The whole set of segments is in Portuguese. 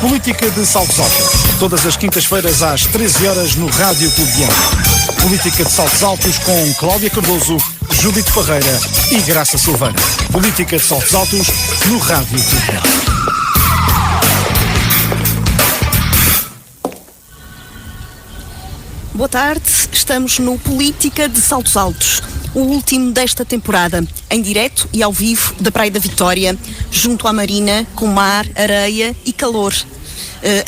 Política de Saltos Altos. Todas as quintas-feiras às 13 horas no Rádio Clube de Angra. Política de Saltos Altos com Cláudia Cardoso, Judite Parreira e Graça Silveira. Política de Saltos Altos no Rádio Clube de Angra. Boa tarde, estamos no Política de Saltos Altos, o último desta temporada, em direto e ao vivo da Praia da Vitória, junto à Marina, com mar, areia e calor.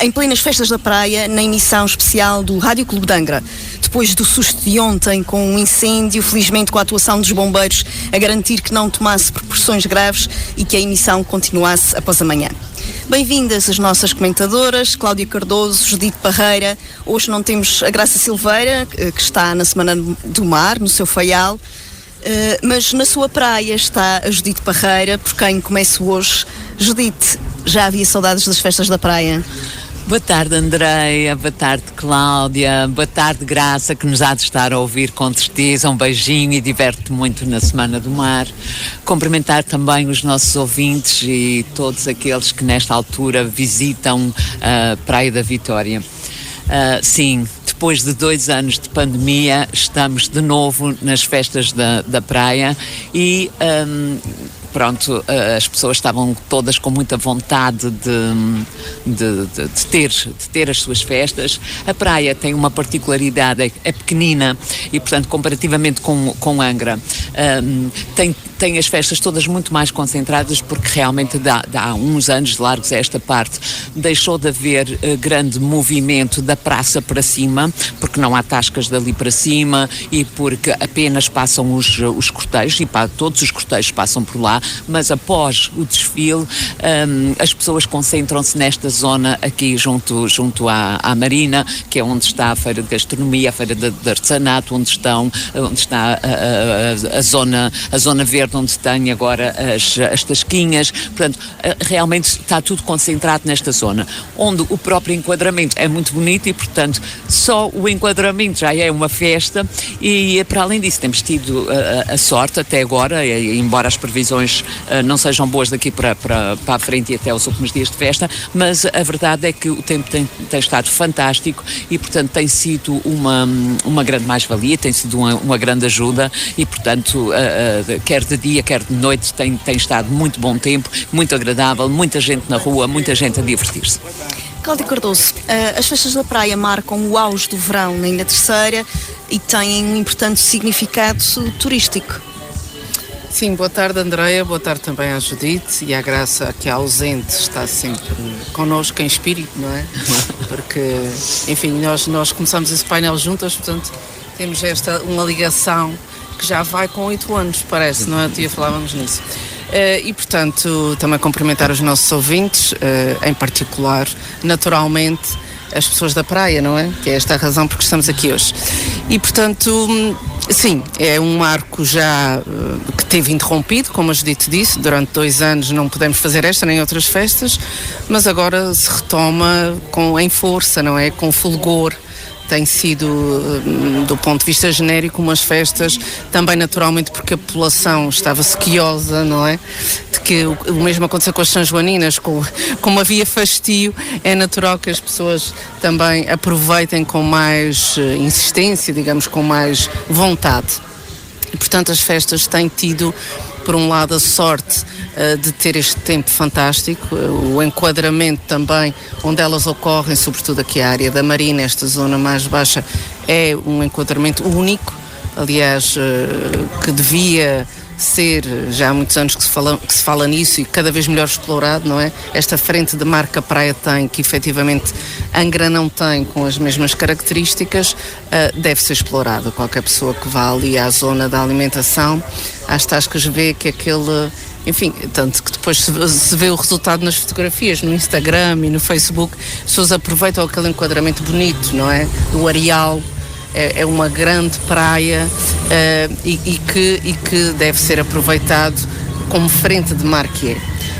Em plenas festas da praia, na emissão especial do Rádio Clube de Angra. Depois do susto de ontem com um incêndio, felizmente com a atuação dos bombeiros a garantir que não tomasse proporções graves e que a emissão continuasse após amanhã. Bem-vindas as nossas comentadoras, Cláudia Cardoso, Judite Parreira. Hoje não temos a Graça Silveira, que está na Semana do Mar, no seu Faial, mas na sua praia está a Judite Parreira, por quem começo hoje. Judite, já havia saudades das festas da praia? Boa tarde, Andreia, boa tarde, Cláudia, boa tarde, Graça, que nos há de estar a ouvir com certeza. Um beijinho e diverte muito na Semana do Mar. Cumprimentar também os nossos ouvintes e todos aqueles que nesta altura visitam a Praia da Vitória. Sim, depois de 2 anos de pandemia, estamos de novo nas festas da praia e... Pronto, as pessoas estavam todas com muita vontade de ter as suas festas. A praia tem uma particularidade, é pequenina e, portanto, comparativamente com Angra, tem as festas todas muito mais concentradas, porque realmente há uns anos largos a esta parte deixou de haver grande movimento da praça para cima, porque não há tascas dali para cima e porque apenas passam os cortejos, e todos os cortejos passam por lá, mas após o desfile as pessoas concentram-se nesta zona aqui junto à Marina, que é onde está a Feira de Gastronomia, a Feira de Artesanato, onde está a zona verde, onde tem agora as tasquinhas. Portanto, realmente está tudo concentrado nesta zona, onde o próprio enquadramento é muito bonito e, portanto, só o enquadramento já é uma festa. E para além disso temos tido a sorte até agora, embora as previsões não sejam boas daqui para a frente e até aos últimos dias de festa, mas a verdade é que o tempo tem estado fantástico e, portanto, tem sido uma grande mais-valia, tem sido uma grande ajuda e, portanto, quer de dia, quer de noite, tem estado muito bom tempo, muito agradável, muita gente na rua, muita gente a divertir-se. Cláudia Cardoso, as festas da praia marcam o auge do verão na Ilha Terceira e têm um importante significado turístico. Sim, boa tarde, Andreia, boa tarde também à Judite e à Graça, que é ausente, está sempre connosco em espírito, não é? Porque, enfim, nós começamos esse painel juntas, portanto, temos uma ligação que já vai com 8 anos, parece, não é? Outro dia falávamos nisso. E, portanto, também cumprimentar os nossos ouvintes, em particular, naturalmente, as pessoas da praia, não é? Que é esta a razão porque estamos aqui hoje. E, portanto, sim, é um marco já que teve interrompido, como a Judite disse, durante 2 anos não pudemos fazer esta nem outras festas, mas agora se retoma em força, não é? Com fulgor. Tem sido, do ponto de vista genérico, umas festas, também naturalmente porque a população estava sequiosa, não é? De que o mesmo aconteceu com as Sanjoaninas, como havia fastio, é natural que as pessoas também aproveitem com mais insistência, digamos, com mais vontade. E, portanto, as festas têm tido, por um lado, a sorte de ter este tempo fantástico, o enquadramento também onde elas ocorrem, sobretudo aqui a área da Marina, esta zona mais baixa, é um enquadramento único, aliás, que devia ser, já há muitos anos que se fala nisso e cada vez melhor explorado, não é? Esta frente de mar que a praia tem, que efetivamente Angra não tem com as mesmas características, deve ser explorado. Qualquer pessoa que vá ali à zona da alimentação, às tascas, vê que aquele... Enfim, tanto que depois se vê o resultado nas fotografias, no Instagram e no Facebook, as pessoas aproveitam aquele enquadramento bonito, não é? Do areal. É uma grande praia e que deve ser aproveitado como frente de mar que é,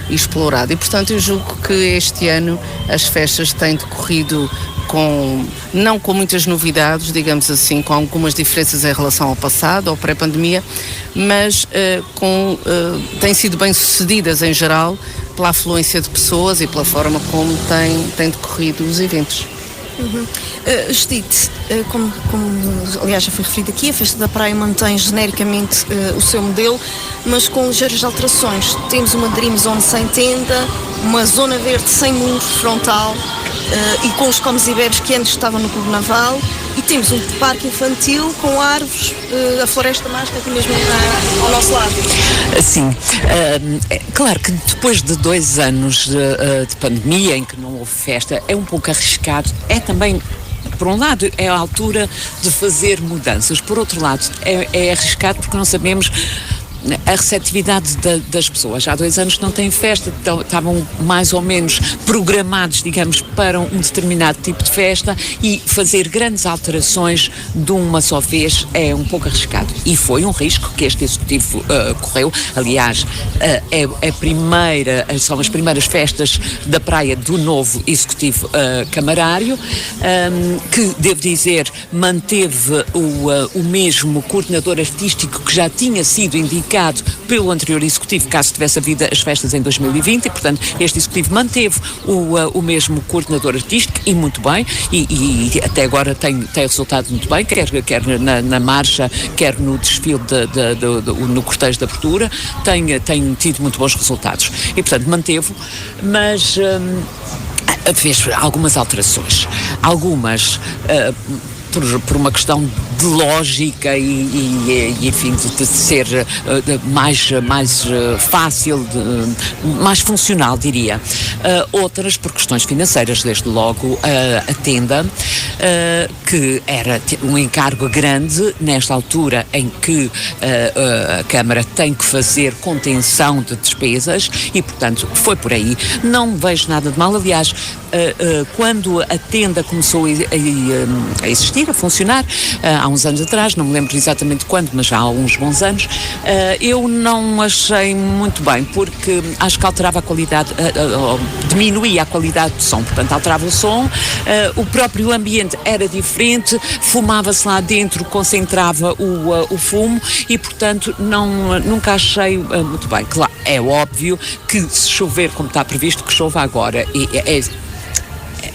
e explorado. E, portanto, eu julgo que este ano as festas têm decorrido não com muitas novidades, digamos assim, com algumas diferenças em relação ao passado, ao pré-pandemia, mas têm sido bem sucedidas em geral, pela afluência de pessoas e pela forma como tem decorrido os eventos. Judite, como aliás já foi referido aqui, a Festa da Praia mantém genericamente o seu modelo, mas com ligeiras alterações. Temos uma Dream Zone sem tenda, uma zona verde sem muro frontal e com os comes e bebes que antes estavam no Clube Naval, e temos um parque infantil com árvores, a Floresta Mágica aqui mesmo ao nosso lado. Sim, claro que depois de 2 anos de pandemia em que não houve festa, é um pouco arriscado, é também, por um lado, é a altura de fazer mudanças, por outro lado, é arriscado porque não sabemos a receptividade das pessoas. Há 2 anos que não têm festa, estavam mais ou menos programados, digamos, para um determinado tipo de festa, e fazer grandes alterações de uma só vez é um pouco arriscado. E foi um risco que este Executivo correu. Aliás, são as primeiras festas da praia do novo Executivo Camarário, que, devo dizer, manteve o mesmo coordenador artístico que já tinha sido indicado pelo anterior Executivo, caso tivesse havido as festas em 2020, e, portanto, este Executivo manteve o mesmo coordenador artístico, e muito bem, e até agora tem resultado muito bem, quer na marcha, quer no desfile no cortejo de abertura, tem tido muito bons resultados. E, portanto, manteve, mas fez algumas alterações. Algumas por uma questão de lógica e enfim, de ser mais fácil, mais funcional, diria. Outras por questões financeiras, desde logo a tenda, que era um encargo grande nesta altura em que a Câmara tem que fazer contenção de despesas, e, portanto, foi por aí. Não vejo nada de mal. Aliás, quando a tenda começou a existir, a funcionar, há uns anos atrás, não me lembro exatamente quando, mas já há uns bons anos, eu não achei muito bem, porque acho que alterava a qualidade, diminuía a qualidade do som, portanto alterava o som, o próprio ambiente era diferente, fumava-se lá dentro, concentrava o fumo, e, portanto, nunca achei muito bem. Claro, é óbvio que se chover como está previsto, que chova agora,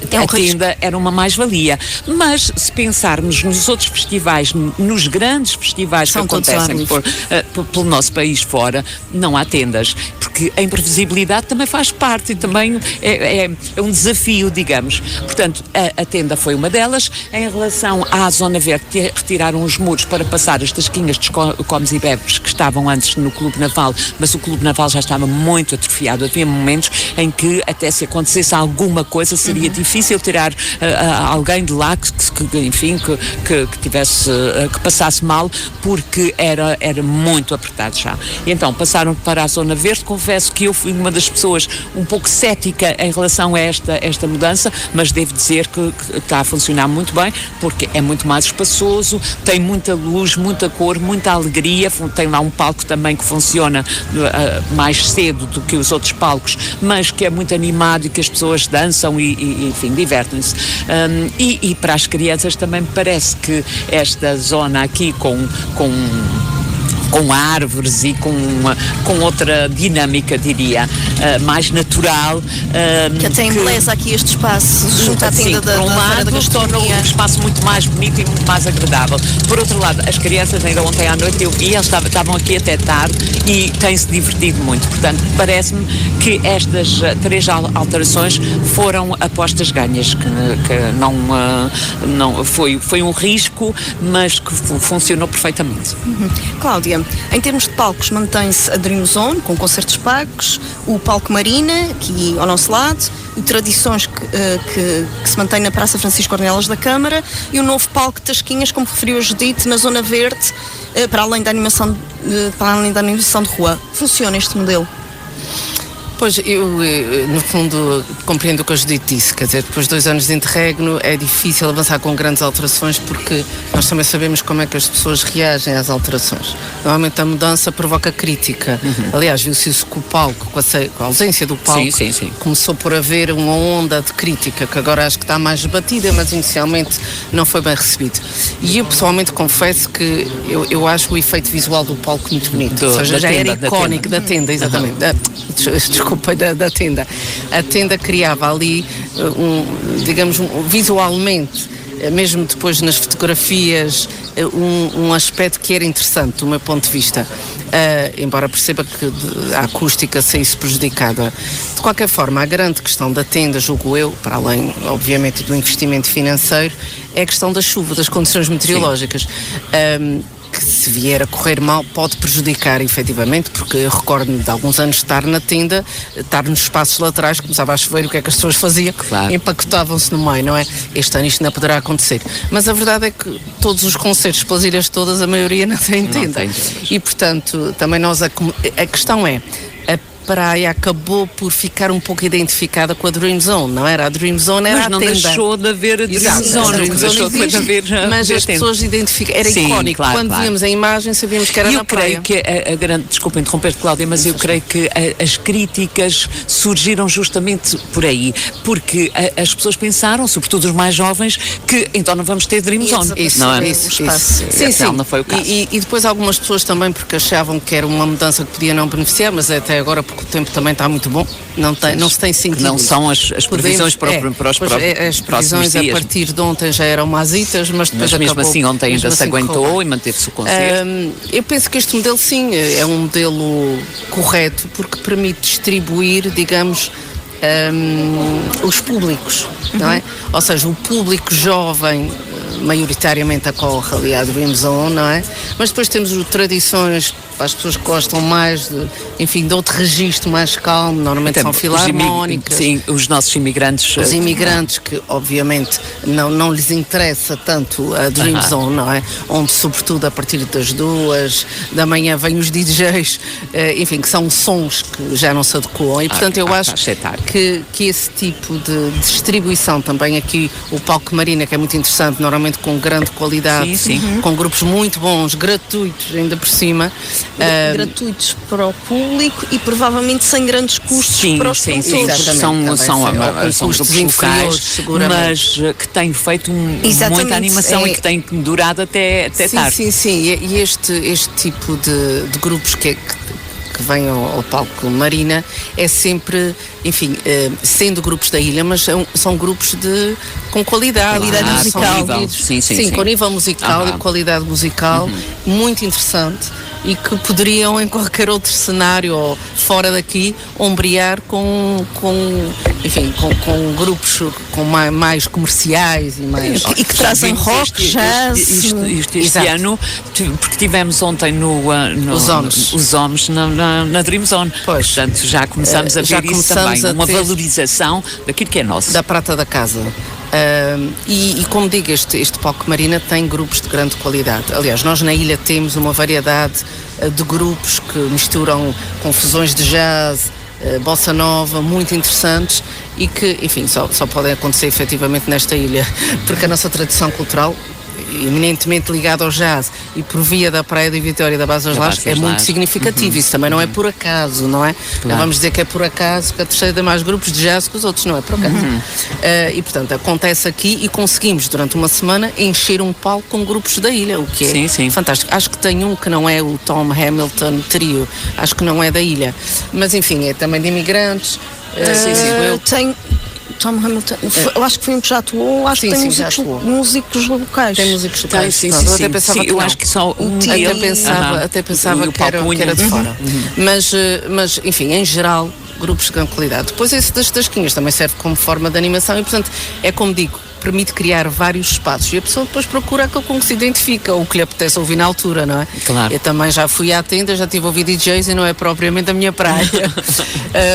a tenda era uma mais-valia, mas se pensarmos nos outros festivais, nos grandes festivais que acontecem pelo nosso país fora, não há tendas, porque a imprevisibilidade também faz parte e também é um desafio, digamos. Portanto, a tenda foi uma delas. Em relação à Zona Verde, retiraram os muros para passar as tasquinhas dos comes e bebes que estavam antes no Clube Naval, mas o Clube Naval já estava muito atrofiado. Havia momentos em que, até se acontecesse alguma coisa, seria difícil tirar alguém de lá que tivesse, que passasse mal, porque era muito apertado já. E então passaram para a Zona Verde. Confesso que eu fui uma das pessoas um pouco cética em relação a esta mudança, mas devo dizer que está a funcionar muito bem, porque é muito mais espaçoso, tem muita luz, muita cor, muita alegria. Tem lá um palco também que funciona mais cedo do que os outros palcos, mas que é muito animado e que as pessoas dançam e enfim, divertem-se. E para as crianças também me parece que esta zona aqui com árvores e com outra dinâmica, diria, mais natural. Que até embeleza aqui este espaço junto à tenda da Feira da Gastronomia. Torna o espaço muito mais bonito e muito mais agradável. Por outro lado, as crianças, ainda ontem à noite eu vi, elas estavam aqui até tarde e têm-se divertido muito. Portanto, parece-me que estas 3 alterações foram apostas ganhas, que não foi um risco, mas que funcionou perfeitamente. Cláudia, em termos de palcos, mantém-se a Dream Zone, com concertos pagos, o Palco Marina, aqui ao nosso lado, o Tradições, que se mantém na Praça Francisco Ornelas da Câmara, e o novo Palco Tasquinhas, como referiu a Judite, na Zona Verde, para além da animação de rua. Funciona este modelo? Pois, eu, no fundo, compreendo o que a Judite disse, quer dizer, depois de 2 anos de interregno é difícil avançar com grandes alterações, porque nós também sabemos como é que as pessoas reagem às alterações. Normalmente a mudança provoca crítica. Aliás, viu-se isso com o palco, com a ausência do palco. Sim. Começou por haver uma onda de crítica, que agora acho que está mais batida, mas inicialmente não foi bem recebido. E eu pessoalmente confesso que eu acho o efeito visual do palco muito bonito. Ou seja, já era icónico da tenda, exatamente. Desculpa. desculpa, da tenda. A tenda criava ali, visualmente, mesmo depois nas fotografias, um aspecto que era interessante do meu ponto de vista, embora perceba que a acústica saísse prejudicada. De qualquer forma, a grande questão da tenda, julgo eu, para além, obviamente, do investimento financeiro, é a questão da chuva, das condições meteorológicas. Que se vier a correr mal pode prejudicar efetivamente, porque eu recordo-me de alguns anos estar na tenda, estar nos espaços laterais, começava a chover, o que é que as pessoas faziam? Claro. Empacotavam-se no meio, não é? Este ano isto não poderá acontecer. Mas a verdade é que todos os concertos pelas ilhas todas, a maioria não tem tenda. E portanto, também a questão é, a praia acabou por ficar um pouco identificada com a Dream Zone, não era? A Dream Zone era mas não a tenda. deixou de haver a Dream Zone, deixou de haver mas as pessoas identificam, era icónico. Claro, quando víamos a imagem sabíamos que era na praia. Eu creio que a grande, desculpa interromper, Cláudia, mas eu creio que as críticas surgiram justamente por aí, porque as pessoas pensaram, sobretudo os mais jovens, que então não vamos ter Dream Zone. Isso. Sim, não foi o caso. E depois algumas pessoas também, porque achavam que era uma mudança que podia não beneficiar, mas até agora, porque o tempo também está muito bom, não se tem sentido. Não são as previsões para os as previsões a partir de ontem já eram mazitas, mas depois mas mesmo acabou, assim ontem ainda se aguentou correu. E manteve-se o concerto. Eu penso que este modelo sim é um modelo correto, porque permite distribuir, digamos, os públicos, não é? Ou seja, o público jovem maioritariamente acorre ali à Dream Zone, não é? Mas depois temos tradições para as pessoas que gostam mais de outro registro mais calmo, normalmente são filarmónicas. Sim, os nossos imigrantes. Os imigrantes que, obviamente, não lhes interessa tanto a Dream Zone, não é? Onde, sobretudo, a partir das 2 da manhã vêm os DJs, que são sons que já não se adequam. E, portanto, eu acho que esse tipo de distribuição também aqui, o Palco Marina, que é muito interessante, normalmente com grande qualidade, com grupos muito bons, gratuitos, ainda por cima. Gratuitos para o público e provavelmente sem grandes custos para os cantores. São grupos locais, mas que têm feito muita animação e que têm durado até tarde. Sim. E este tipo de grupos que vêm ao Palco Marina é sempre, sendo grupos da ilha, mas são grupos com qualidade musical. Sim, com nível musical e qualidade musical muito interessante, e que poderiam em qualquer outro cenário ou fora daqui ombrear com grupos mais comerciais e que trazem rock, jazz. Este ano, porque tivemos ontem os homens na Dream Zone. Pois. Portanto, já começamos a ver isso também, uma valorização daquilo que é nosso. Da prata da casa. E como digo, este Palco Marina tem grupos de grande qualidade. Aliás, nós na ilha temos uma variedade de grupos que misturam confusões de jazz, bossa nova, muito interessantes, e que, só podem acontecer efetivamente nesta ilha, porque a nossa tradição cultural, eminentemente ligado ao jazz e por via da Praia de Vitória e da Base das Lajes, é muito significativo. Isso também não é por acaso, não é? Claro. Não vamos dizer que é por acaso que a terceira tem mais grupos de jazz que os outros, não é por acaso. E portanto acontece aqui e conseguimos durante uma semana encher um palco com grupos da ilha, o que é fantástico. Acho que tem um que não é o Tom Hamilton Trio, acho que não é da ilha, mas é também de imigrantes. Tem Tom Hamilton, eu acho que foi um que já atuou, acho que tem músicos locais. Tem músicos locais. Eu até pensava que eu acho que só até pensava que era de fora. Mas em geral, grupos de grande qualidade. Depois esse das tasquinhas também serve como forma de animação e, portanto, é como digo, permite criar vários espaços e a pessoa depois procura aquilo com que se identifica, o que lhe apetece ouvir na altura, não é? Claro. Eu também já fui à tenda, já tive a ouvir DJs e não é propriamente a minha praia.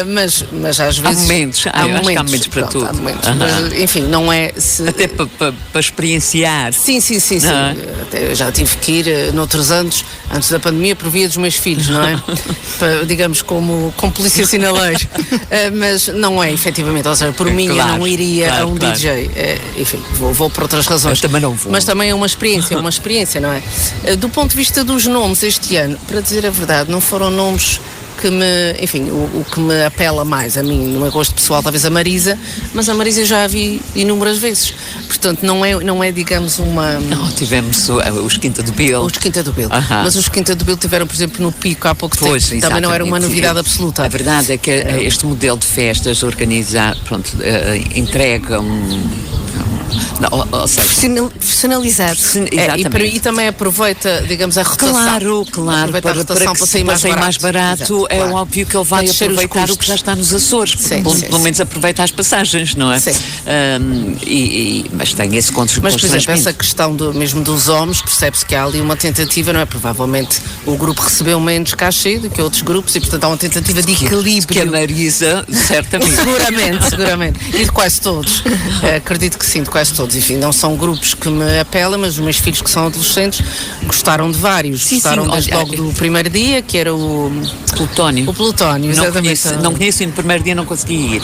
mas às vezes... Há momentos para tudo. Mas, não é... Até para experienciar. Sim. Até eu já tive que ir noutros anos, antes da pandemia, por via dos meus filhos, não é? Digamos, como polícia sinaleiro. Mas não é, efetivamente. Ou seja, por mim eu não iria a um DJ. Vou por outras razões. Eu também não vou. Mas também é uma experiência, não é? Do ponto de vista dos nomes, este ano, para dizer a verdade, não foram nomes o que me apela mais a mim, no meu gosto pessoal, talvez a Marisa, mas a Marisa eu já a vi inúmeras vezes. Portanto, não é digamos, uma... Não, tivemos os Quinta do Bill. Os Quinta do Bill. Mas os Quinta do Bill tiveram, por exemplo, no Pico há pouco tempo. Também não era uma novidade absoluta. A verdade é que este modelo de festas entrega ou seja, profissionalizado. E também aproveita, digamos, a rotação. Claro, aproveita a rotação para sair mais barato. É óbvio que ele vai aproveitar o que já está nos Açores, pelo menos aproveita as passagens, não é? Sim. Mas tem esse conto. Mas, por exemplo, essa questão mesmo dos homens, percebe-se que há ali uma tentativa, não é? Provavelmente o grupo recebeu menos cachê do que outros grupos e, portanto, há uma tentativa de equilíbrio. Que a Marisa, certamente. seguramente. E de quase todos. Acredito que sim, de quase todos. Enfim, não são grupos que me apelam, mas os meus filhos que são adolescentes gostaram de vários. Gostaram desde logo do primeiro dia, que era o Plutónio. O Plutónio, exatamente. Não conheço e no primeiro dia não consegui ir.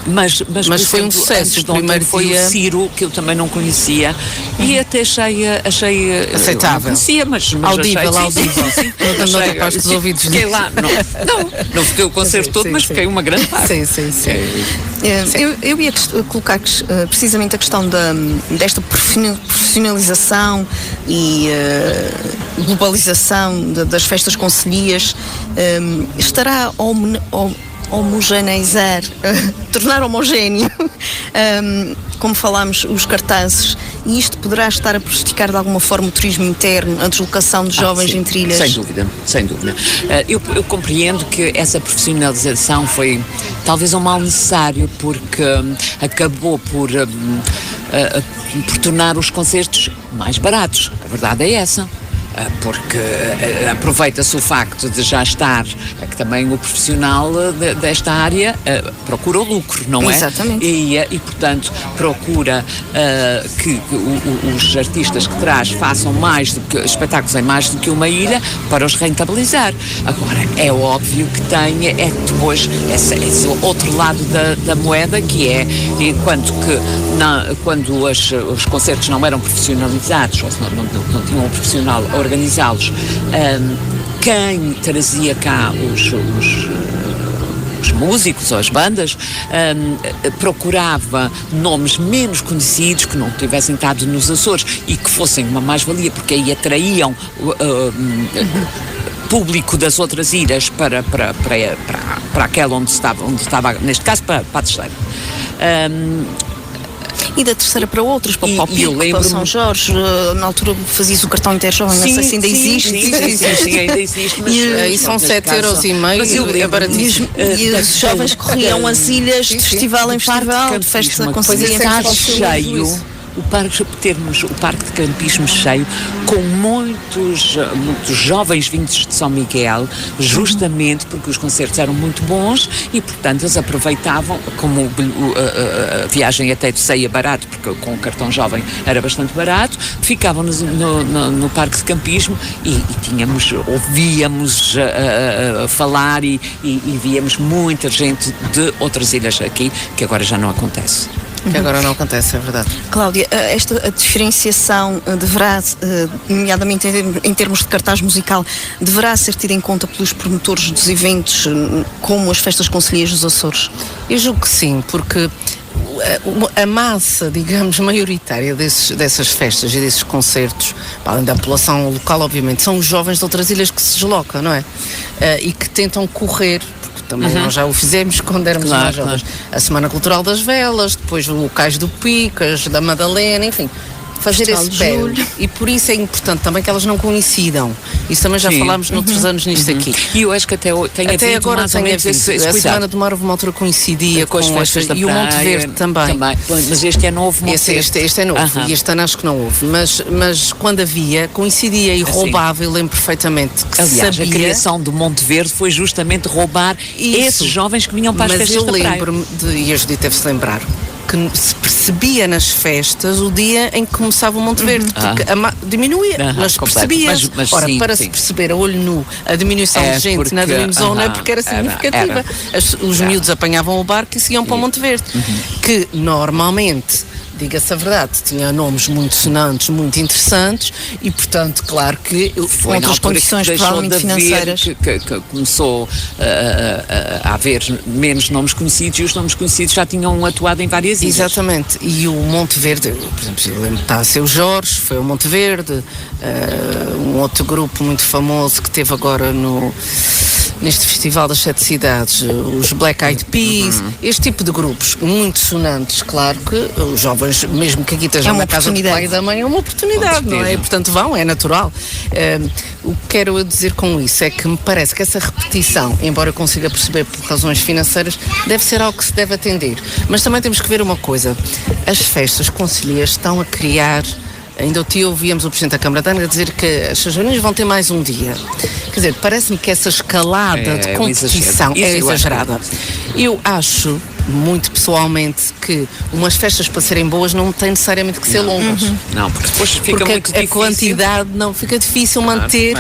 Mas foi um sucesso. O primeiro foi o Ciro, que eu também não conhecia, e até achei aceitável. Não conhecia, mas audível. Fiquei lá, não fiquei o concerto todo, mas fiquei uma grande parte. Sim. Eu ia colocar precisamente a questão desta profissionalização e globalização das festas concelhias. Estará homogeneizar, tornar homogéneo, como falámos, os cartazes, e isto poderá estar a prejudicar de alguma forma o turismo interno, a deslocação de jovens em trilhas? Sem dúvida. Eu compreendo que essa profissionalização foi talvez um mal necessário, porque acabou por tornar os concertos mais baratos. A verdade é essa. Porque aproveita-se o facto de já estar, que também o profissional desta área procura o lucro, não é? Exatamente. E portanto, procura que os artistas que traz façam espetáculos em mais do que uma ilha para os rentabilizar. Agora, é óbvio que tem depois esse outro lado da moeda, que é, enquanto que quando os concertos não eram profissionalizados, ou se não tinham um profissional a organizá-los, quem trazia cá os músicos ou as bandas procurava nomes menos conhecidos, que não tivessem estado nos Açores e que fossem uma mais-valia, porque aí atraíam público das outras ilhas para aquela onde estava, neste caso para a terceira. E da terceira para outros, para o Pico, para São Jorge, na altura fazias o cartão interjovem, não sei se ainda existe. Sim, ainda existe. Mas, e são 7,5€, é baratíssimo. E os jovens corriam as ilhas de festival em festival, de festa com cheio. O Parque de Campismo cheio, com muitos jovens vindos de São Miguel, justamente porque os concertos eram muito bons e, portanto, eles aproveitavam, como a viagem até de Ceia barato, porque com o cartão jovem era bastante barato, ficavam no Parque de Campismo e ouvíamos falar e víamos muita gente de outras ilhas aqui, que agora já não acontece. Que agora não acontece, é verdade. Cláudia, a diferenciação deverá, nomeadamente em termos de cartaz musical, deverá ser tida em conta pelos promotores dos eventos, como as festas concelhias dos Açores? Eu julgo que sim, porque a massa, digamos, maioritária dessas festas e desses concertos, além da população local, obviamente, são os jovens de outras ilhas que se deslocam, não é? E que tentam correr. Também nós já o fizemos quando éramos mais jovens. A Semana Cultural das Velas, depois o Cais do Picas, da Madalena, enfim, fazer esse pé. E por isso é importante também que elas não coincidam. Isso também já falámos noutros anos nisto aqui. E eu acho que até agora mais ou menos esse cuidado. A Semana do Mar houve uma altura que coincidia com as festas da praia, e o Monte Verde também. Mas este ano houve Monte Verde. Este é novo, e este ano acho que não houve. Mas quando havia, coincidia e roubava, eu lembro perfeitamente que aliás, sabia. A criação do Monte Verde foi justamente roubar esses jovens que vinham para as festas da praia. Mas eu lembro-me, e a Judite deve-se lembrar, que se percebia nas festas o dia em que começava o Monte Verde, porque diminuía, mas percebia-se. Ora, se perceber a olho nu a diminuição de gente na Dream Zone é porque era significativa. Os miúdos apanhavam o barco e seguiam para o Monte Verde, que normalmente diga-se a verdade, tinha nomes muito sonantes, muito interessantes e, portanto, claro que Foi outras condições provavelmente financeiras. Que começou a haver menos nomes conhecidos e os nomes conhecidos já tinham atuado em várias ilhas. Exatamente, e o Monteverde, por exemplo, eu lembro que está a ser o Jorge, foi o Monteverde, um outro grupo muito famoso que teve agora neste Festival das 7 Cidades, os Black Eyed Peas, este tipo de grupos muito sonantes. Claro que os jovens, mesmo que aqui estejam na casa do pai e da mãe, é uma oportunidade, não é? E, portanto vão, é natural. O que quero dizer com isso é que me parece que essa repetição, embora eu consiga perceber por razões financeiras, deve ser algo que se deve atender. Mas também temos que ver uma coisa, as festas concelhias estão a criar. Ainda ouvíamos o Presidente da Câmara de Angra dizer que as Sejourinhas vão ter mais um dia. Quer dizer, parece-me que essa escalada de competição é exagerada. Eu acho, muito pessoalmente, que umas festas para serem boas não têm necessariamente que ser longas. Não, porque depois fica muito difícil. A quantidade não fica difícil manter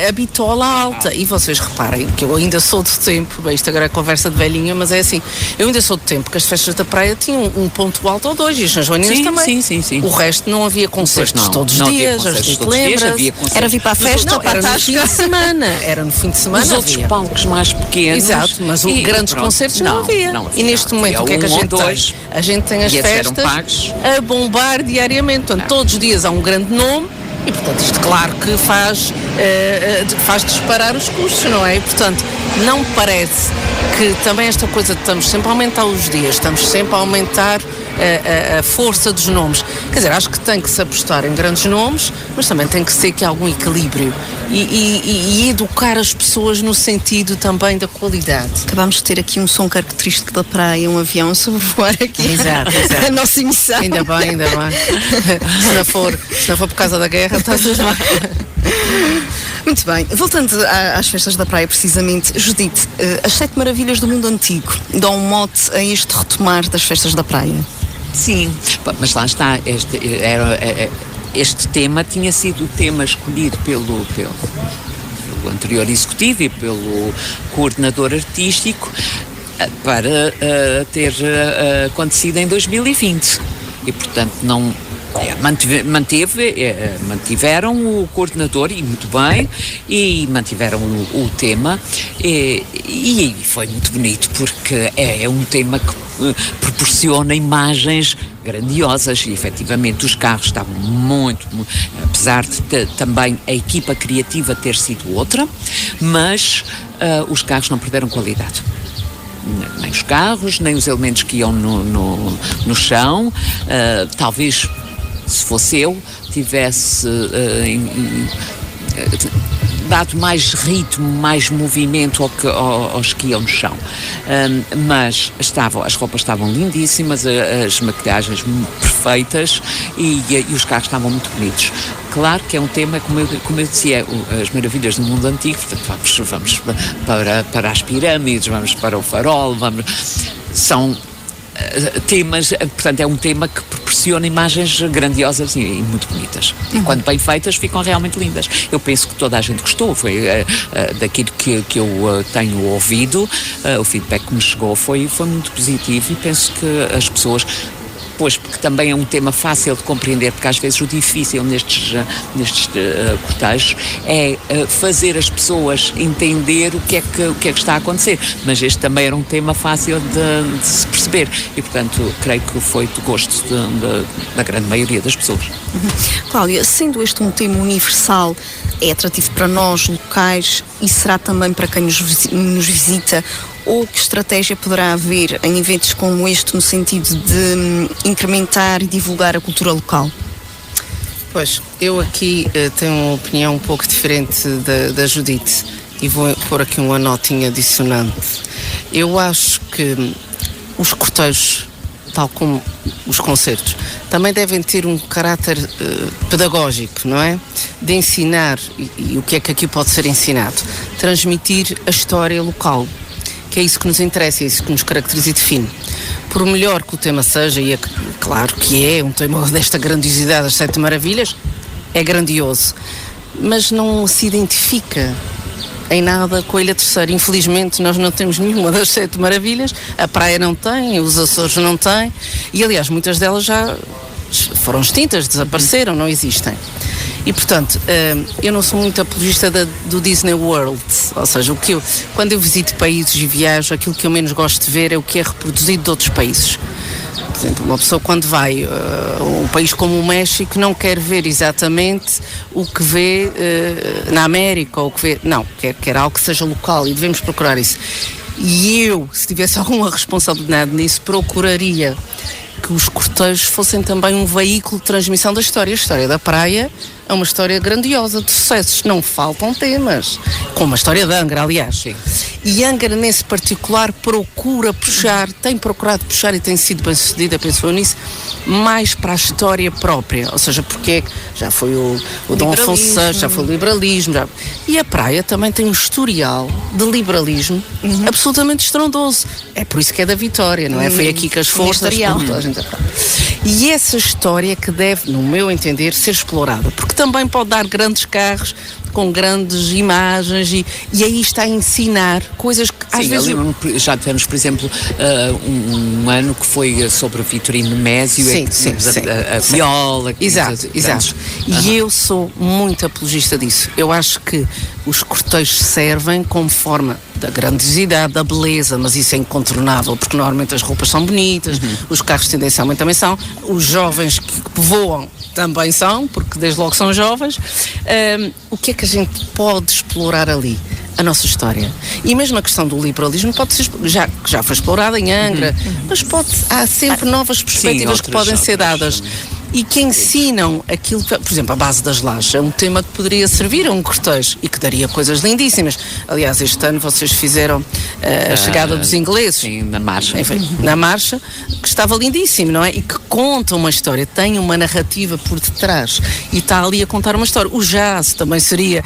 a bitola alta. E vocês reparem que eu ainda sou do tempo, bem, isto agora é conversa de velhinha, mas é assim, eu ainda sou do tempo que as festas da praia tinham um ponto alto ou dois, e as Sejourinhas também. Sim. O resto não havia concertos todos os dias, a gente lembra. Era vir para a festa, era no fim de semana. Era no fim de semana. Os outros palcos mais pequenos. Exato, mas grandes concertos não havia. E neste momento o que é que a gente tem? A gente tem as festas a bombar diariamente. Portanto, todos os dias há um grande nome e, portanto, isto claro que faz disparar os custos, não é? E, portanto, não me parece que também esta coisa de estamos sempre a aumentar os dias, estamos sempre a aumentar a força dos nomes. Quer dizer, acho que tem que se apostar em grandes nomes, mas também tem que ser que há algum equilíbrio e educar as pessoas no sentido também da qualidade. Acabámos de ter aqui um som característico da praia, um avião a sobrevoar aqui. Exato. A nossa emissão. Ainda bem. Se não for por causa da guerra, está tudo bem. Muito bem, voltando às festas da praia precisamente, Judite, as 7 maravilhas do mundo antigo dão um mote a este retomar das festas da praia? Sim, mas lá está, este tema tinha sido o tema escolhido pelo anterior executivo e pelo coordenador artístico para ter acontecido em 2020 e, portanto, não... mantiveram o coordenador e muito bem, e mantiveram o tema e foi muito bonito porque é um tema que proporciona imagens grandiosas e efetivamente os carros estavam muito, apesar de também a equipa criativa ter sido outra, mas os carros não perderam qualidade. Nem os carros, nem os elementos que iam no chão. Talvez, se fosse eu, tivesse dado mais ritmo, mais movimento aos que iam no chão. Mas as roupas estavam lindíssimas, as maquilhagens perfeitas e os carros estavam muito bonitos. Claro que é um tema, como eu dizia, as maravilhas do mundo antigo, portanto, vamos para as pirâmides, vamos para o farol, são temas, portanto é um tema que proporciona imagens grandiosas e muito bonitas. E quando bem feitas ficam realmente lindas. Eu penso que toda a gente gostou, foi daquilo que eu tenho ouvido, o feedback que me chegou foi muito positivo e penso que as pessoas... Pois, porque também é um tema fácil de compreender, porque às vezes o difícil nestes cortejos é fazer as pessoas entender o que é que está a acontecer, mas este também era um tema fácil de se perceber e, portanto, creio que foi do gosto da grande maioria das pessoas. Cláudia, sendo este um tema universal, é atrativo para nós, locais, e será também para quem nos visita? Ou que estratégia poderá haver em eventos como este no sentido de incrementar e divulgar a cultura local? Pois, eu aqui tenho uma opinião um pouco diferente da Judite e vou pôr aqui uma notinha dissonante. Eu acho que os cortejos, tal como os concertos, também devem ter um caráter pedagógico, não é? De ensinar, e o que é que aqui pode ser ensinado? Transmitir a história local, que é isso que nos interessa, é isso que nos caracteriza e define. Por melhor que o tema seja, e claro que é um tema desta grandiosidade das 7 maravilhas, é grandioso, mas não se identifica em nada com a Ilha Terceira. Infelizmente nós não temos nenhuma das 7 maravilhas, a praia não tem, os Açores não têm, e aliás muitas delas já foram extintas, desapareceram, não existem. E portanto, eu não sou muito apologista do Disney World, ou seja, quando eu visito países e viajo, aquilo que eu menos gosto de ver é o que é reproduzido de outros países. Por exemplo, uma pessoa quando vai a um país como o México não quer ver exatamente o que vê na América, ou o que vê... Não, quer algo que seja local, e devemos procurar isso. E eu, se tivesse alguma responsabilidade nisso, procuraria que os cortejos fossem também um veículo de transmissão da história. A história da praia é uma história grandiosa, de sucessos, não faltam temas, como a história de Angra, aliás. Sim. E Angra, nesse particular, tem procurado puxar, e tem sido bem sucedida, penso eu nisso, mais para a história própria, ou seja, porque já foi o Dom Afonso VI, já foi o liberalismo, e a praia também tem um historial de liberalismo absolutamente estrondoso. É por isso que é da Vitória, não é? Foi aqui que as forças... E essa história que deve, no meu entender, ser explorada, porque também pode dar grandes carros com grandes imagens e aí está a ensinar coisas que às vezes... Já tivemos, por exemplo, um ano que foi sobre Vitorino Mésio, a viola... Exato. E eu sou muito apologista disso. Eu acho que os cortejos servem como forma da grandiosidade, da beleza, mas isso é incontornável, porque normalmente as roupas são bonitas, os carros tendencialmente também são, os jovens que povoam também são, porque desde logo são jovens. O que é que a gente pode explorar ali? A nossa história. E mesmo a questão do liberalismo pode ser, já foi explorada em Angra, mas há sempre novas perspectivas que podem ser dadas. E que ensinam aquilo que, por exemplo, a base das lajes é um tema que poderia servir a um cortejo e que daria coisas lindíssimas. Aliás, este ano vocês fizeram a chegada dos ingleses. Sim, na marcha. Enfim, na marcha, que estava lindíssimo, não é? E que conta uma história, tem uma narrativa por detrás e está ali a contar uma história. O jazz também seria,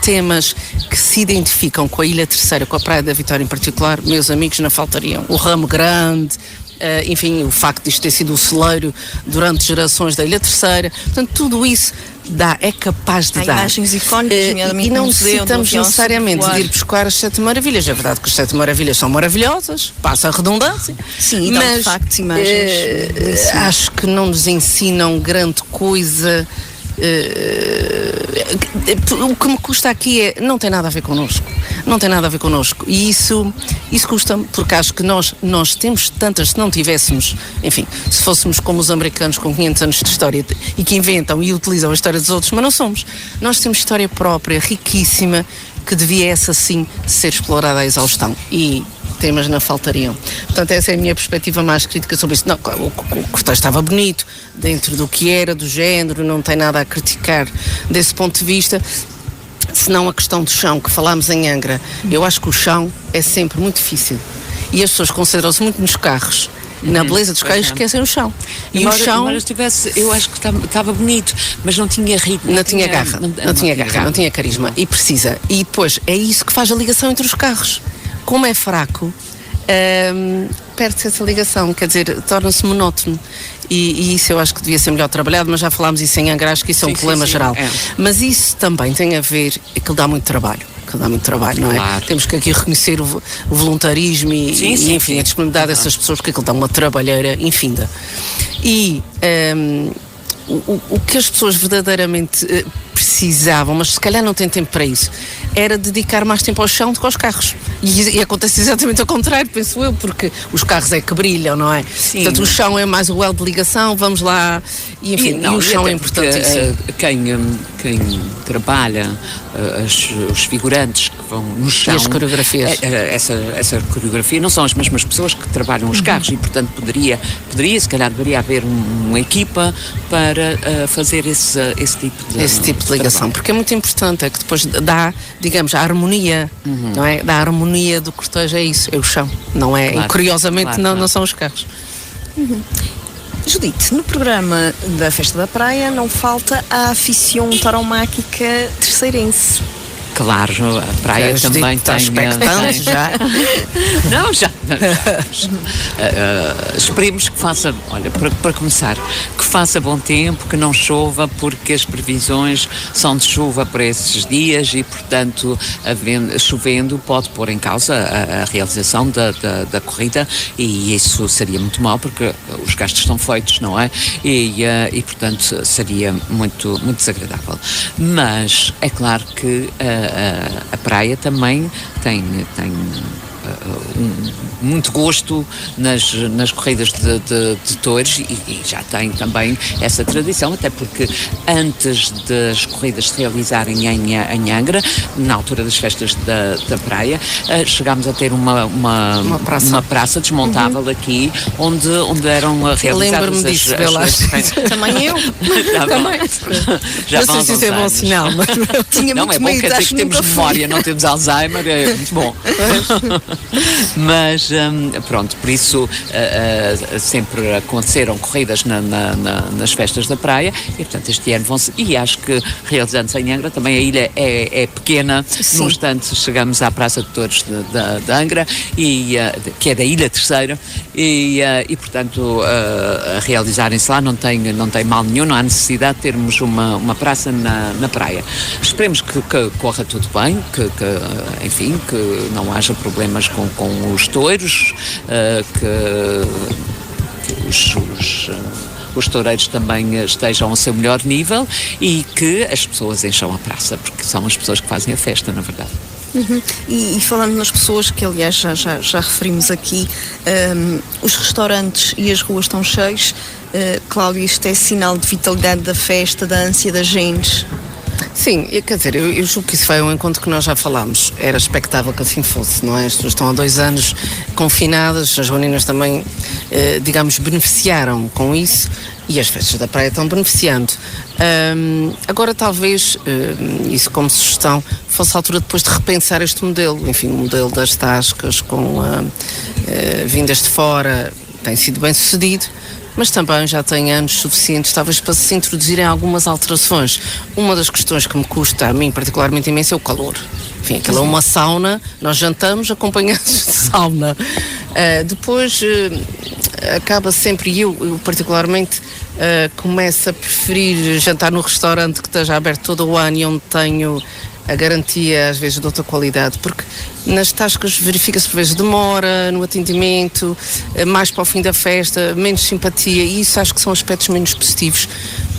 temas que se identificam com a Ilha Terceira, com a Praia da Vitória em particular, meus amigos, não faltariam. O Ramo Grande... enfim, o facto de isto ter sido o celeiro durante gerações da Ilha Terceira, portanto, tudo isso é capaz de dar. Imagens icónicas, e não necessitamos necessariamente de ir buscar as 7 maravilhas. É verdade que as 7 maravilhas são maravilhosas, passa a redundância. Sim, mas de facto imagens. Acho que não nos ensinam grande coisa. O que me custa aqui não tem nada a ver connosco. Não tem nada a ver connosco. E isso custa-me, porque acho que nós temos tantas, se não tivéssemos, enfim, se fôssemos como os americanos com 500 anos de história e que inventam e utilizam a história dos outros, mas não somos. Nós temos história própria, riquíssima, que devia essa sim ser explorada à exaustão. E temas não faltariam. Portanto, essa é a minha perspectiva mais crítica sobre isso. Não, o cortejo estava bonito, dentro do que era, do género, não tem nada a criticar desse ponto de vista. Senão a questão do chão, que falámos em Angra, eu acho que o chão é sempre muito difícil. E as pessoas concentram-se muito nos carros. Na beleza dos carros esquecem o chão. E o chão... eu acho que estava bonito, mas não tinha ritmo. Não tinha garra, não tinha carisma. E precisa. E depois, é isso que faz a ligação entre os carros. Como é fraco, perde-se essa ligação, quer dizer, torna-se monótono. E isso eu acho que devia ser melhor trabalhado, mas já falámos isso em Angra, acho que isso é um problema geral. Mas isso também tem a ver, aquilo dá muito trabalho. Não é? Claro. Temos que aqui reconhecer o voluntarismo e enfim, a disponibilidade dessas pessoas, porque aquilo dá uma trabalheira infinda. E o que as pessoas verdadeiramente precisavam, mas se calhar não têm tempo para isso, era dedicar mais tempo ao chão do que aos carros. E acontece exatamente ao contrário, penso eu, porque os carros é que brilham, não é? Sim. Portanto, o chão é mais o elo de ligação, vamos lá, e enfim, e o chão é importantíssimo. Quem trabalha, os figurantes que vão no chão... E as coreografias. Essa coreografia não são as mesmas pessoas que trabalham os carros e, portanto, se calhar deveria haver uma equipa para fazer esse tipo de ligação, porque é muito importante, é que depois dá, digamos, a harmonia, não é? Da harmonia do cortejo, é isso, é o chão, não é? Claro, e curiosamente não são os carros. Judite, no programa da Festa da Praia não falta a aficião tauromáquica terceirense. Claro, a praia também está tem... expectante já. Não, já. Esperemos que faça, olha, para começar, que faça bom tempo, que não chova, porque as previsões são de chuva para esses dias e, portanto, chovendo pode pôr em causa a realização da corrida, e isso seria muito mau, porque os gastos estão feitos, não é? E portanto, seria muito, muito desagradável. Mas é claro que a praia também tem muito gosto nas corridas de touros, e já tem também essa tradição, até porque antes das corridas se realizarem em Angra, na altura das festas da praia, chegámos a ter uma praça desmontável aqui, onde eram realizadas Lembro-me disso, Também eu. Também. Já não sei se isso é bom sinal, mas Tinha não, muito é bom, medo, quer dizer acho que temos nunca fui. memória, não temos Alzheimer, é muito bom. Mas pronto, por isso sempre aconteceram corridas nas festas da praia, e portanto este ano vão-se, e acho que realizando-se em Angra, também a ilha é pequena. Sim. No instante chegamos à Praça de Touros de Angra, que é da Ilha Terceira, e portanto a realizarem-se lá não tem mal nenhum, não há necessidade de termos uma praça na praia. Esperemos que corra tudo bem, que enfim, que não haja problemas com os touros, que os toureiros também estejam ao seu melhor nível, e que as pessoas encham a praça, porque são as pessoas que fazem a festa, na verdade. Uhum. E falando nas pessoas, que aliás já referimos aqui, os restaurantes e as ruas estão cheios. Cláudia, isto é sinal de vitalidade da festa, da ânsia da gente? sim, quer dizer, eu julgo que isso foi um encontro que nós já falámos. Era expectável que assim fosse, não é? As pessoas estão há 2 anos confinadas, as joaninas também, digamos, beneficiaram com isso, e as festas da praia estão beneficiando. Agora talvez, isso como sugestão, fosse a altura depois de repensar este modelo. Enfim, o modelo das tascas com vindas de fora tem sido bem sucedido, mas também já tem anos suficientes, talvez, para se introduzirem algumas alterações. Uma das questões que me custa, a mim particularmente imenso, é o calor. Enfim, aquilo é uma sauna, nós jantamos acompanhados de sauna. Depois acaba sempre, e eu particularmente começo a preferir jantar no restaurante que esteja aberto todo o ano e onde tenho a garantia, às vezes, de outra qualidade, porque nas tascas verifica-se por vezes demora no atendimento, mais para o fim da festa, menos simpatia, e isso acho que são aspectos menos positivos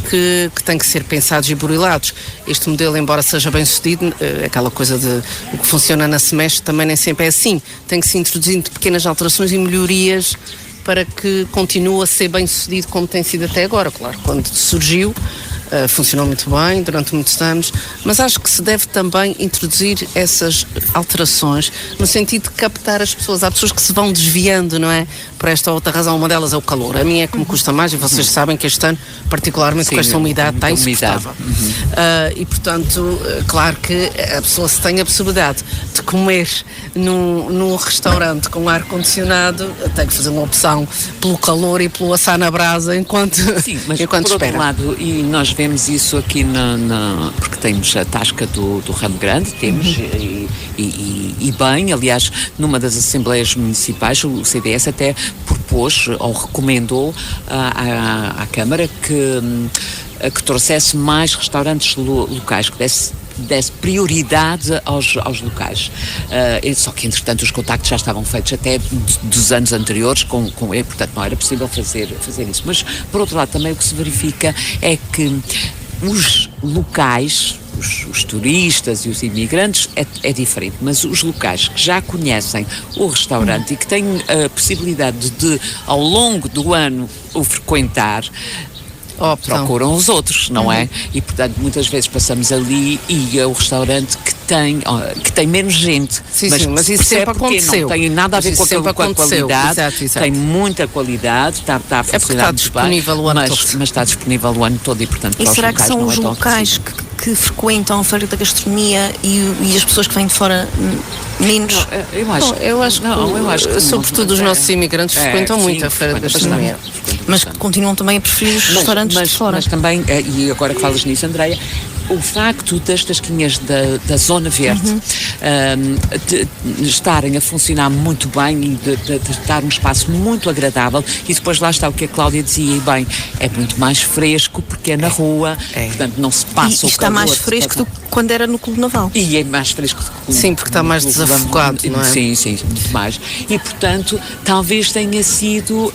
que têm que ser pensados e burilados. Este modelo, embora seja bem sucedido, aquela coisa de o que funciona na semestre também nem sempre é assim. Tem que se introduzir pequenas alterações e melhorias para que continue a ser bem sucedido como tem sido até agora. Claro, quando surgiu, funcionou muito bem durante muitos anos, mas acho que se deve também introduzir essas alterações no sentido de captar as pessoas. Há pessoas que se vão desviando, não é? Por esta ou outra razão, uma delas é o calor. A mim é que me custa mais, e vocês sabem que este ano, particularmente com esta umidade, está insuportável. E portanto, claro que a pessoa, se tem a possibilidade de comer num restaurante com ar-condicionado, tem que fazer uma opção pelo calor e pelo assar na brasa enquanto, sim, mas enquanto por espera. outro lado, e nós vemos isso aqui porque temos a tasca do Ramo Grande, temos, e bem, aliás, numa das assembleias municipais, o CDS até propôs ou recomendou à Câmara que trouxesse mais restaurantes locais, que desse prioridade aos locais. Só que, entretanto, os contactos já estavam feitos até dos anos anteriores com ele, portanto não era possível fazer isso. Mas, por outro lado, também o que se verifica é que os locais, os turistas e os imigrantes é diferente, mas os locais que já conhecem o restaurante e que têm a possibilidade de, ao longo do ano, o frequentar, procuram os outros, não é? E, portanto, muitas vezes passamos ali e é o restaurante que tem menos gente. Sim, mas isso sempre aconteceu. Não tem nada a ver com a qualidade. Exato. Tem muita qualidade, está a funcionar muito bem, mas está disponível o ano todo, e, portanto, E será que são os tão locais que frequentam a Feira da Gastronomia e as pessoas que vêm de fora menos? Eu acho que sobretudo os nossos imigrantes frequentam muito a Feira da Gastronomia. Mas continuam também a preferir os restaurantes de fora. Mas também, e agora que falas nisso, Andreia, o facto das tasquinhas da Zona Verde estarem a funcionar muito bem e de dar um espaço muito agradável, e depois lá está o que a Cláudia dizia, e bem, é muito mais fresco porque é na rua, portanto não se passa E o está calor. mais fresco do que quando era no Clube Naval. E é mais fresco do que Sim, porque está mais desafogado, não é? Sim, muito mais. E, portanto, talvez tenha sido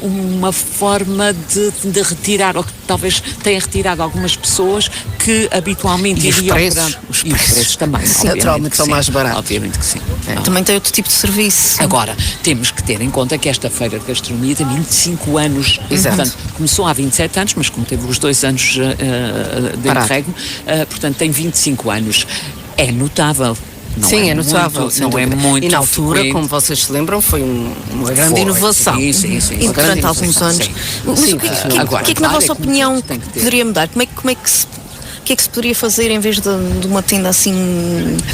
uma forma de retirar, ou que talvez tenha retirado algumas pessoas que habitualmente E os iriam preços? para... Os E os preços também. Sim, obviamente naturalmente que são sim. mais baratos. Obviamente que sim. Também tem outro tipo de serviço. Agora, temos que ter em conta que esta Feira de Gastronomia tem 25 anos. Exato. Portanto, começou há 27 anos, mas como teve os 2 anos de Parado. interregno, portanto tem 25 anos. É notável. Não Sim, é notável. Muito, não é muito E na altura, frequente. como vocês se lembram, foi uma grande Foi. inovação. Sim. E Uma durante grande alguns inovação, anos. sim. Mas Sim, o que é que, agora, que é que na claro, vossa é como opinião tudo tem que ter. poderia mudar? Como é que se poderia fazer em vez de uma tenda assim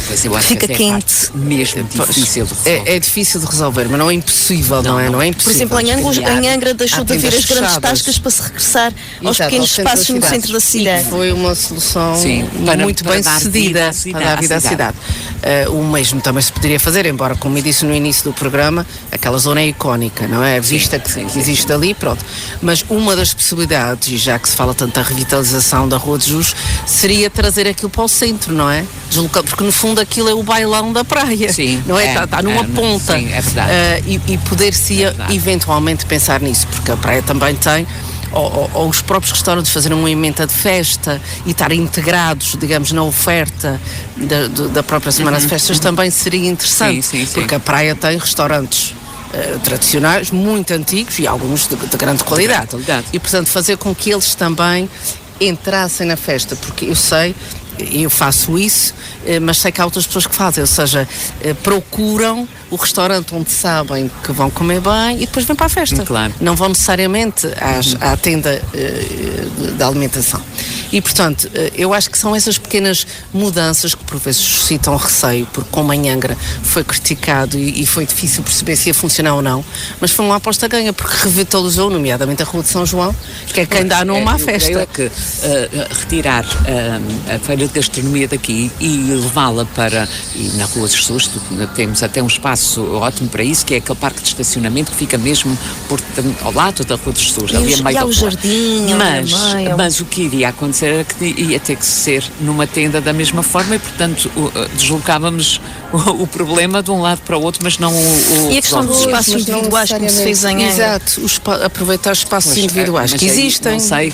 Pois eu que acho fica que quente? é mesmo difícil de resolver. É difícil de resolver, mas não é impossível, não é? Não é Por impossível. exemplo, em Angra deixou Há de haver tendas as grandes fechadas. tascas para se regressar aos Exato, pequenos ao centro da espaços no cidade. centro da cidade. E foi uma solução Sim, muito para bem dar sucedida vida para dar vida à cidade. O mesmo também se poderia fazer, embora, como eu disse no início do programa, aquela zona é icónica, não é? A vista que existe ali, pronto. Mas uma das possibilidades, e já que se fala tanto da revitalização da Rua de Jus, seria trazer aquilo para o centro, não é? Porque no fundo aquilo é o bailão da praia, Sim, não é? Está numa ponta. Sim, é verdade. E poder-se eventualmente pensar nisso, porque a praia também tem. Ou os próprios restaurantes fazerem uma emenda de festa e estarem integrados, digamos, na oferta da própria Semana de Festas também seria interessante, Sim. porque a praia tem restaurantes tradicionais, muito antigos e alguns de grande qualidade. E, portanto, fazer com que eles também entrassem na festa, porque eu faço isso, mas sei que há outras pessoas que fazem, ou seja, procuram o restaurante onde sabem que vão comer bem e depois vêm para a festa. Claro. Não vão necessariamente à tenda de alimentação. E, portanto, eu acho que são essas pequenas mudanças que por vezes suscitam receio, porque como em Angra foi criticado e foi difícil perceber se ia funcionar ou não, mas foi uma aposta ganha, porque revitalizou, nomeadamente a Rua de São João, que é quem dá nome à festa. Eu creio que retirar a Feira de Gastronomia daqui e levá-la para... E na Rua de Jesus temos até um espaço ótimo para isso, que é aquele parque de estacionamento que fica mesmo ao lado da Rua de Jesus, ali a meio há da o rua. jardim, Mas o que iria acontecer era que ia ter que ser numa tenda da mesma forma e, portanto, deslocávamos o problema de um lado para o outro, mas não o E a questão dos espaços Mas não individuais, como se fez em Angra? Exato, aproveitar os espaços individuais mas que aí, existem. Não sei,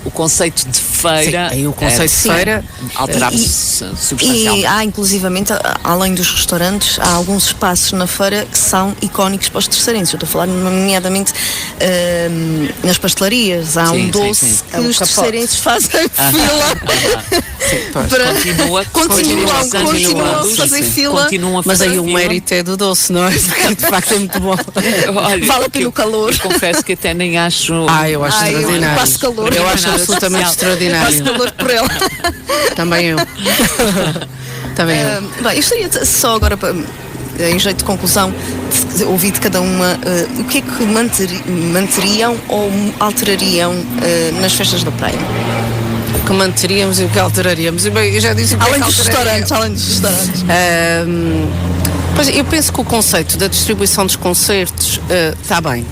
o conceito de feira... Sim, aí o conceito de feira alterava-se E substancialmente. há, inclusivamente, além dos restaurantes, há alguns espaços na feira que são icónicos para os terceirenses. Eu estou a falar, nomeadamente, nas pastelarias. Há um doce que os terceirenses fazem fila. Continuam a fazer fila. Mas aí o mérito é do doce, não é? Porque de facto é muito bom. Vale a pena o calor. Eu confesso que até nem acho... Eu acho extraordinário. Passo calor. Eu acho absolutamente extraordinário. Passo calor por ela. Também eu. Também eu. Bem, eu gostaria só agora, em jeito de conclusão, de ouvir de cada uma o que é que manteriam ou alterariam nas festas da praia. O que manteríamos e o que alteraríamos. Bem, eu já disse o que Além dos restaurantes. Pois, eu penso que o conceito da distribuição dos concertos está bem.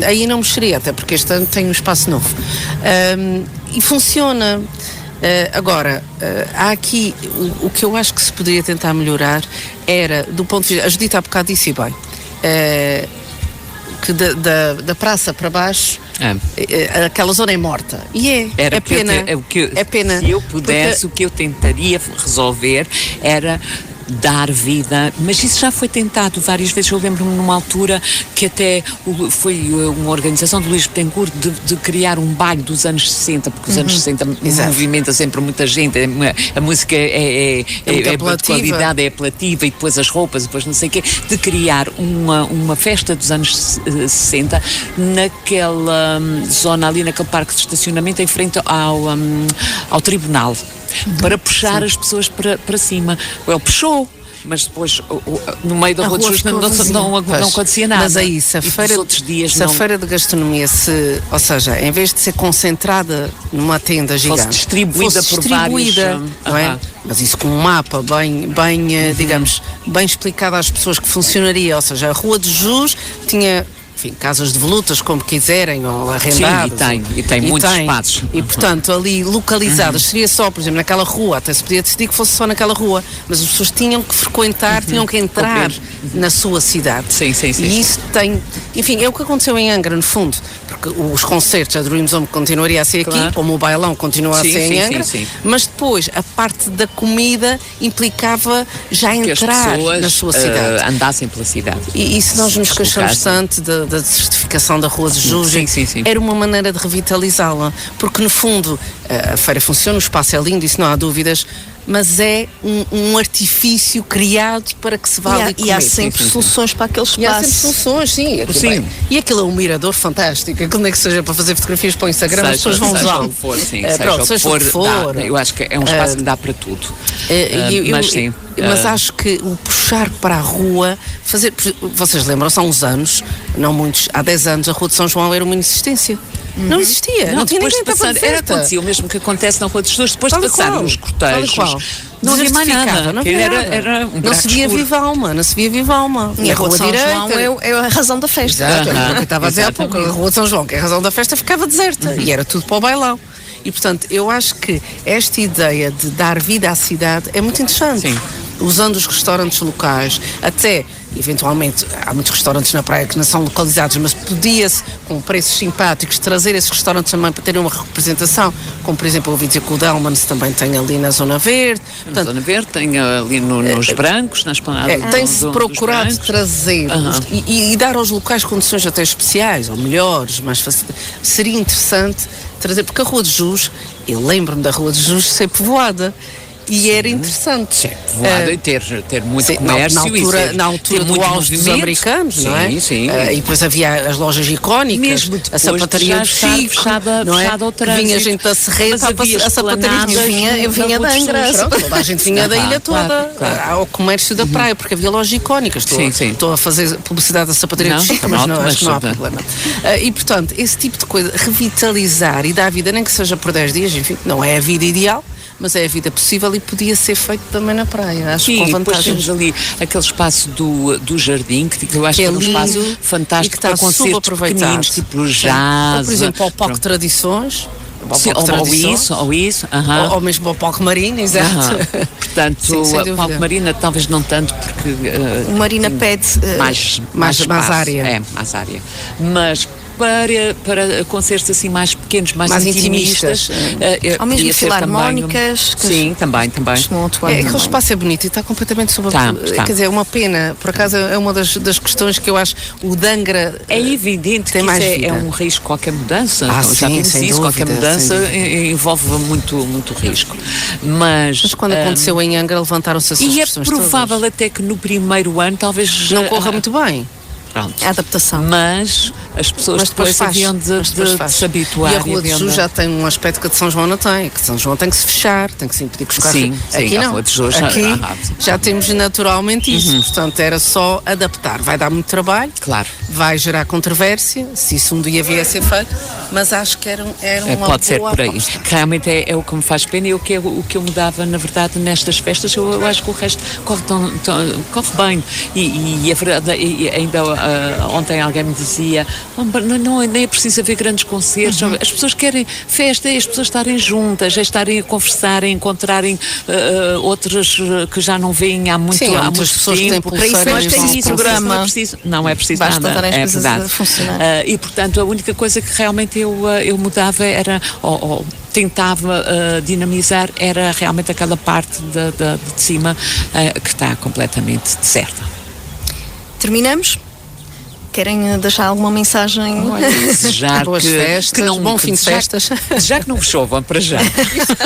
Aí não mexeria, até porque este ano tem um espaço novo. E funciona. Agora, há aqui o que eu acho que se poderia tentar melhorar era, do ponto de vista, a Judita há bocado disse bem, que da praça para baixo aquela zona é morta. E é pena. É pena. Se eu pudesse, o que eu tentaria resolver era dar vida, mas isso já foi tentado várias vezes. Eu lembro-me numa altura que até foi uma organização de Luís Betancourt de criar um baile dos anos 60, porque os anos 60 movimenta sempre muita gente, a música é de qualidade, é apelativa, e depois as roupas, e depois não sei o quê, de criar uma festa dos anos 60 naquela zona ali, naquele parque de estacionamento em frente ao tribunal, para puxar as pessoas para cima. Ele puxou mas depois no meio da A Rua de rua Justo ficou vazia. não acontecia nada. Mas aí, se a E feira, dos outros dias se não a feira de gastronomia, ou seja, em vez de ser concentrada numa tenda gigante, distribuída por vários, não é? Mas isso com um mapa bem digamos, bem explicado às pessoas que funcionaria, ou seja, a Rua de Jus tinha, enfim, casas de volutas, como quiserem, ou arrendadas. Sim, e tem muitos espaços. E, portanto, ali localizadas, seria só, por exemplo, naquela rua, até se podia decidir que fosse só naquela rua, mas as pessoas tinham que frequentar, tinham que entrar na sua cidade. Sim. E isso tem, enfim, é o que aconteceu em Angra, no fundo, porque os concertos, a Dream Zone continuaria a ser aqui, Claro. como o bailão continua a ser em Angra, sim. mas depois a parte da comida implicava já Que as entrar pessoas na sua cidade. andassem pela cidade. E se nós nos queixamos deslocassem. tanto da certificação da Rua de Jus, Sim. era uma maneira de revitalizá-la, porque no fundo a feira funciona, o espaço é lindo, isso não há dúvidas, mas é um artifício criado para que se vá ali comer. E há sempre soluções para aquele E há sempre espaço. soluções, sim. Sim. E aquilo é um mirador fantástico. Aquilo nem que seja para fazer fotografias para o Instagram, as pessoas vão seja usar. o que for, sim, Pronto, seja o que for. Eu acho que é um espaço que dá para tudo. Mas sim. Mas acho que o puxar para a rua, vocês lembram-se há uns anos, não muitos, há 10 anos, a Rua de São João era uma inexistência. Não existia, não tinha depois ninguém de para passar, fazer era festa. acontecia o mesmo que acontece na Rua dos Justo, depois Tal de e passarem qual, os cortejos. tal e qual. Não havia mais Desertificava, nada. não havia nada. Era um Não buraco se via escuro. viva alma, não se via viva alma. E a Rua de São João é a razão da festa. Exato, Aham, era o que eu estava a dizer há pouco. A exatamente. Rua de São João, que é a razão da festa, ficava deserta e era tudo para o bailão. E, portanto, eu acho que esta ideia de dar vida à cidade é muito interessante. Sim. Usando os restaurantes locais, até, eventualmente, há muitos restaurantes na praia que não são localizados, mas podia-se, com preços simpáticos, trazer esses restaurantes também para terem uma representação, como, por exemplo, eu ouvi dizer que o Delmans também tem ali na Zona Verde. Na Zona Verde, tem ali nos brancos, na esplanada Tem-se dos procurado brancos. trazer e dar aos locais condições até especiais, ou melhores, mais seria interessante trazer, porque a Rua de Jus, eu lembro-me da Rua de Jus ser povoada. E era interessante. Voado e ter muito sim, comércio na altura ter do muito auge dos movimento. americanos, não é? Sim. E depois havia as lojas icónicas, Mesmo depois a sapataria de do já estar Chico, fechada não é? ao Que vinha trânsito. gente da Serreta, Mas havia a sapataria do esplanadas Chico. Eu vinha da Angra. Pronto, toda a gente vinha da ilha toda claro. ao comércio da praia, porque havia lojas icónicas. Estou a fazer publicidade da sapataria do Chico, mas não, acho que não há problema. E portanto, esse tipo de coisa, revitalizar e dar vida, nem que seja por 10 dias, enfim, não é a vida ideal, mas é a vida possível e podia ser feito também na praia, acho, Sim, com depois vantagens. temos ali aquele espaço do jardim, que eu acho que é um lindo espaço fantástico e que está para concertos subaproveitado. pequeninos, tipo jazz. Ou, por exemplo, ao Palco Tradições. Sim, ou isso. Ou mesmo ao Palco Marina, exato. Portanto, Sim, sem o dúvida. Palco Marina talvez não tanto, porque O Marina pede mais espaço. área. É, mais área. Mas para concertos assim mais pequenos, mais intimistas. Ao mesmo podia ser filarmónicas. Sim, também. Costumam atuar Aquele também. espaço é bonito e está completamente Está. Quer dizer, é uma pena. Por acaso é uma das questões que eu acho o de Angra É evidente tem que mais isso vida. é um risco, qualquer mudança. Ah, já sim, disse sem isso, qualquer dúvida, mudança sem envolve muito risco. Mas quando aconteceu em Angra levantaram-se essas e é questões provável todas. até que no primeiro ano talvez Não corra muito bem. Pronto. A adaptação. Mas as pessoas Mas depois depois haviam de se habituar. E a Rua de Jus já tem um aspecto que a de São João não tem, que de São João tem que se fechar, tem que se impedir que os carros... Sim, aqui a não. Rua de Jus aqui sim. já temos naturalmente isso, portanto era só adaptar. Vai dar muito trabalho, Claro. vai gerar controvérsia, se isso um dia vier a ser feito, mas acho que era uma Pode ser boa por aí. aposta. Realmente é o que me faz pena e o que eu mudava, na verdade, nestas festas. Eu acho que o resto corre bem. E a verdade, ainda ontem alguém me dizia: não, nem é preciso haver grandes concertos. As pessoas querem festa, é as pessoas estarem juntas, é estarem a conversar, a encontrarem outras que já não veem há muito Sim, há há muitas muito pessoas que têm tempo. pulseiras Para e isso vão tem ao isso, programa. não é preciso Basta nada. dar as É coisas verdade. a funcionar. E portanto a única coisa que realmente eu mudava era, ou tentava dinamizar, era realmente aquela parte de cima que está completamente deserta. Terminamos? Querem deixar alguma mensagem? Desejar Boas festas, bom fim de festas. Já que não chovam para já.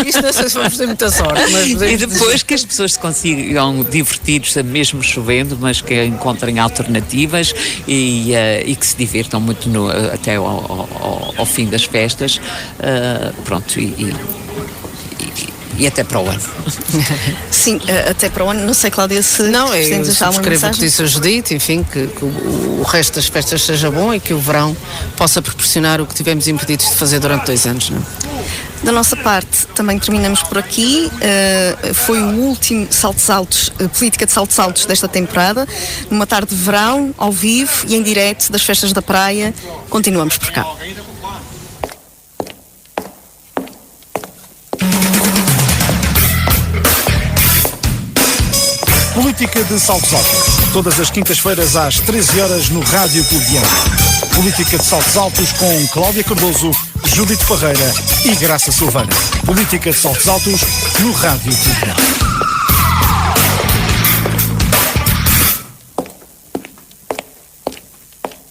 Isto não sei se vamos ter muita sorte, mas E depois que as pessoas se consigam divertir, mesmo chovendo, mas que encontrem alternativas e que se divirtam muito até ao fim das festas. Pronto, e até para o ano. Sim, até para o ano. Não sei, Cláudia, se Não, eu pretendes deixar alguma subscrevo o que mensagem. disse a Judite, enfim, que o resto das festas seja bom e que o verão possa proporcionar o que tivemos impedidos de fazer durante 2 anos. Não? Da nossa parte, também terminamos por aqui. Foi o último Saltos Altos, política de Saltos Altos desta temporada. Numa tarde de verão, ao vivo e em direto das festas da praia. Continuamos por cá. Política de Saltos Altos. Todas as quintas-feiras às 13 horas no Rádio Clube de Águeda. Política de Saltos Altos com Cláudia Cardoso, Judite Parreira e Graça Silveira. Política de Saltos Altos no Rádio Clube de Águeda.